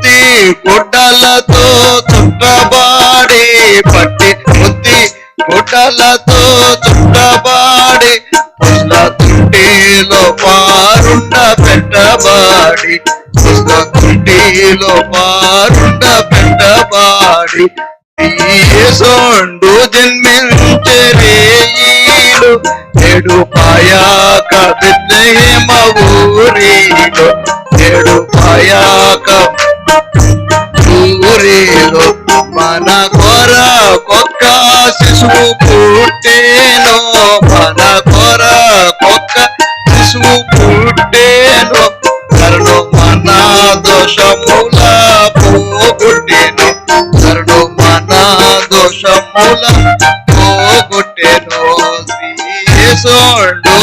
ముత్తి గుడ్డలతో చుట్టబాడి పట్టి ముత్తి గుడ్డలతో చుట్టబాడి పుష్ల తుంటిలో పారుండ పెట్టబాడి పుష్ల తుంటిలో పారుండ పెట్టబాడి యేసోండు జన్మించరేయిలు నేడు పాయాక బెత్లెహేమ ఊరిలో నేడు పాయాక ఊరిలో మన కొరకొక్క శిశువు పుట్టేను మన కొరకొక్క శిశువు పుట్టేను కరుణు మన దోషముల పోగొట్టెను కరుణు మన దోషముల పోగొట్టెను యేసోండు